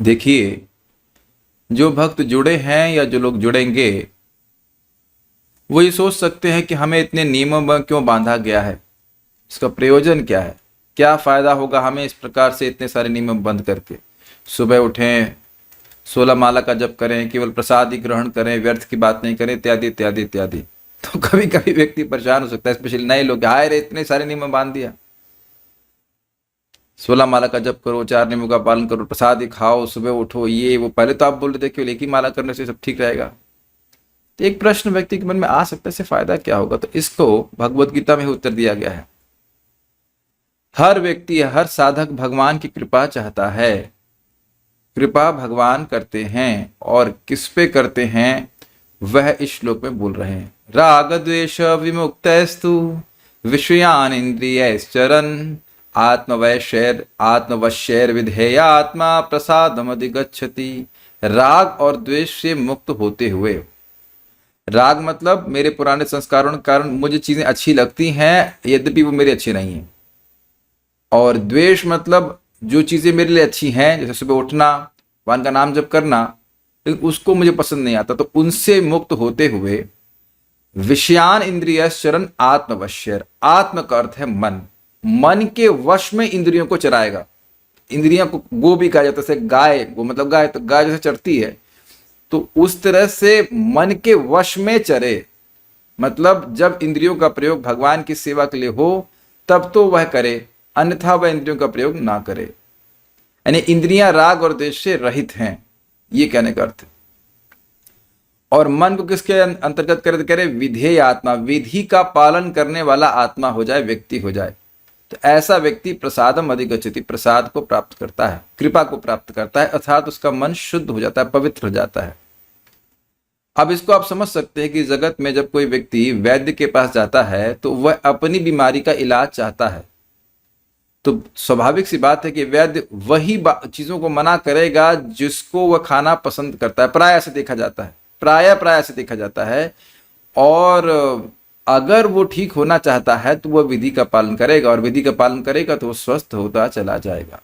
देखिए, जो भक्त जुड़े हैं या जो लोग जुड़ेंगे वो ये सोच सकते हैं कि हमें इतने नियमों में क्यों बांधा गया है, इसका प्रयोजन क्या है, क्या फायदा होगा हमें इस प्रकार से इतने सारे नियम बंद करके। सुबह उठें, 16 माला का जप करें, केवल प्रसाद ही ग्रहण करें, व्यर्थ की बात नहीं करें, इत्यादि इत्यादि इत्यादि। तो कभी कभी व्यक्ति परेशान हो सकता है, स्पेशली नए लोग, हाय रे इतने सारे नियम बांध दिया। 16 माला का जप करो, 4 नियमों का पालन करो, प्रसाद ही खाओ, सुबह उठो, ये वो। पहले तो आप बोल रहे थे केवल एक ही माला करने से सब ठीक रहेगा। तो एक प्रश्न व्यक्ति के मन में आ सकता है, इससे फायदा क्या होगा? तो इसको भगवत गीता में ही उत्तर दिया गया है। हर व्यक्ति, हर साधक भगवान की कृपा चाहता है। कृपा भगवान करते हैं, और किस पे करते हैं वह इस श्लोक में बोल रहे हैं। राग द्वेष विमुक्तस्तु विषयान इंद्रियश्चरन् आत्मवशैर विधेया आत्मा प्रसादम अधिगच्छति। राग और द्वेष से मुक्त होते हुए, राग मतलब मेरे पुराने संस्कारों के कारण मुझे चीजें अच्छी लगती हैं यद्यपि वो मेरी अच्छी नहीं है, और द्वेष मतलब जो चीजें मेरे लिए अच्छी हैं, जैसे सुबह उठना, भगवान का नाम जप करना, लेकिन उसको मुझे पसंद नहीं आता, तो उनसे मुक्त होते हुए विषयान इंद्रियश्चरन् आत्मवश्यर। आत्म का अर्थ है मन, मन के वश में इंद्रियों को चराएगा। इंद्रियों को गो भी कहा जाता है, जैसे गाय, गो मतलब गाय, तो गाय जैसे चरती है, तो उस तरह से मन के वश में चरे। मतलब जब इंद्रियों का प्रयोग भगवान की सेवा के लिए हो तब तो वह करे, अन्यथा वह इंद्रियों का प्रयोग ना करे। यानी इंद्रियां राग और द्वेष से रहित हैं, ये कहने का अर्थ है। और मन को किसके अंतर्गत करे? विधेय आत्मा, विधि का पालन करने वाला आत्मा हो जाए, व्यक्ति हो जाए, तो ऐसा व्यक्ति प्रसादम अधिगच्छति, प्रसाद को प्राप्त करता है, कृपा को प्राप्त करता है, अर्थात उसका मन शुद्ध हो जाता है, पवित्र हो जाता है। अब इसको आप समझ सकते हैं कि जगत में जब कोई व्यक्ति वैद्य के पास जाता है तो वह अपनी बीमारी का इलाज चाहता है, तो स्वाभाविक सी बात है कि वैद्य वही चीजों को मना करेगा जिसको वह खाना पसंद करता है। प्राय से देखा जाता है, प्राय से देखा जाता है। और अगर वो ठीक होना चाहता है तो वह विधि का पालन करेगा, और विधि का पालन करेगा तो वो स्वस्थ होता चला जाएगा।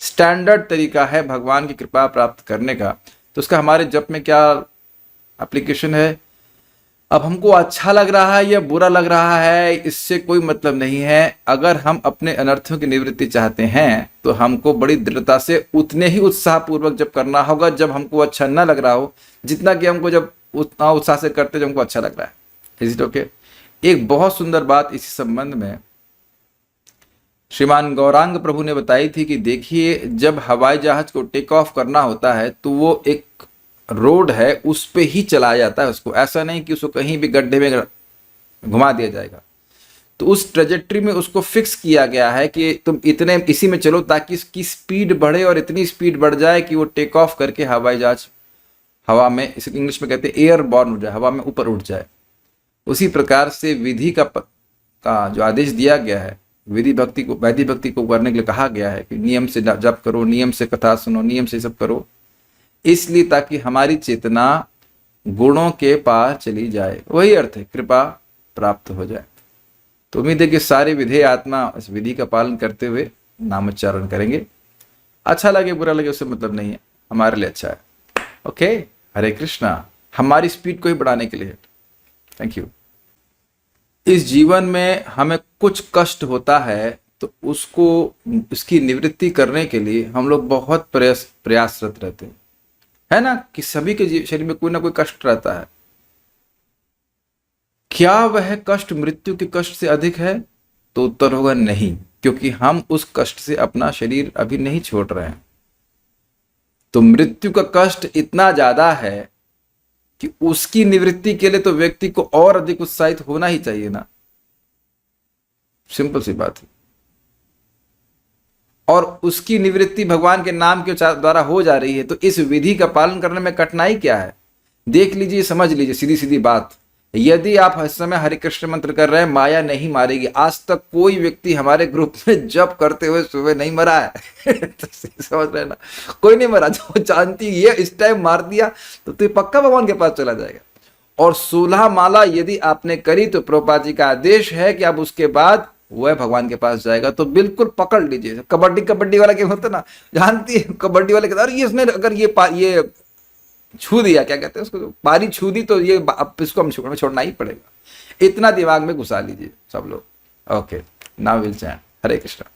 स्टैंडर्ड तरीका है भगवान की कृपा प्राप्त करने का। तो उसका हमारे जप में क्या एप्लीकेशन है? अब हमको अच्छा लग रहा है या बुरा लग रहा है, इससे कोई मतलब नहीं है। अगर हम अपने अनर्थों की निवृत्ति चाहते हैं तो हमको बड़ी दृढ़ता से उतने ही उत्साह पूर्वक जब करना होगा जब हमको अच्छा न लग रहा हो, जितना कि हमको जब उतना उत्साह से करते जब हमको अच्छा लग रहा है। Is it okay? एक बहुत सुंदर बात इसी संबंध में श्रीमान गौरांग प्रभु ने बताई थी कि देखिए, जब हवाई जहाज को टेक ऑफ करना होता है तो वो एक रोड है उस पे ही चलाया जाता है उसको, ऐसा नहीं कि उसको कहीं भी गड्ढे में घुमा दिया जाएगा। तो उस ट्रेजेक्ट्री में उसको फिक्स किया गया है कि तुम इतने इसी में चलो ताकि इसकी स्पीड बढ़े, और इतनी स्पीड बढ़ जाए कि वो टेक ऑफ करके हवाई जहाज हवा में, इसे इंग्लिश में कहते हैं एयरबॉर्न हो जाए, हवा में ऊपर उठ जाए। उसी प्रकार से विधि का जो आदेश दिया गया है, वैदिक भक्ति को करने के लिए कहा गया है कि नियम से जप करो, नियम से कथा सुनो, नियम से सब करो, इसलिए ताकि हमारी चेतना गुणों के पार चली जाए। वही अर्थ है, कृपा प्राप्त हो जाए। तो उम्मीद है कि सारे विधेय आत्मा इस विधि का पालन करते हुए नामोच्चारण करेंगे। अच्छा लगे बुरा लगे उससे मतलब नहीं है, हमारे लिए अच्छा है। ओके, हरे कृष्णा। हमारी स्पीड को ही बढ़ाने के लिए थैंक यू। इस जीवन में हमें कुछ कष्ट होता है तो उसकी निवृत्ति करने के लिए हम लोग बहुत प्रयासरत रहते हैं, है ना? कि सभी के शरीर में कोई ना कोई कष्ट रहता है। क्या वह कष्ट मृत्यु के कष्ट से अधिक है? तो उत्तर होगा नहीं, क्योंकि हम उस कष्ट से अपना शरीर अभी नहीं छोड़ रहे हैं। तो मृत्यु का कष्ट इतना ज्यादा है कि उसकी निवृत्ति के लिए तो व्यक्ति को और अधिक उत्साहित होना ही चाहिए ना। सिंपल सी बात है। और उसकी निवृत्ति भगवान के नाम के द्वारा हो जा रही है, तो इस विधि का पालन करने में कठिनाई क्या है? देख लीजिए, समझ लीजिए, सीधी सीधी बात। यदि आप इस समय हरे कृष्ण मंत्र कर रहे हैं, माया नहीं मारेगी। आज तक कोई व्यक्ति हमारे ग्रुप में जप करते हुए सुबह नहीं मरा है। तो समझ रहे ना, कोई नहीं मरा। जो जानती ये इस टाइम मार दिया तो पक्का भगवान के पास चला जाएगा। और 16 माला यदि आपने करी तो प्रभुपाद जी का आदेश है कि आप उसके बाद वह भगवान के पास जाएगा। तो बिल्कुल पकड़ लीजिए। कबड्डी कबड्डी वाला गेम होता है ना, जानती है कबड्डी वाले कहते हैं, अरे ये इसने अगर ये छू दिया, क्या कहते हैं उसको, पारी छू दी, तो ये अब इसको हम छोड़ना ही पड़ेगा। इतना दिमाग में घुसा लीजिए सब लोग। Okay, now will chant Hare Krishna.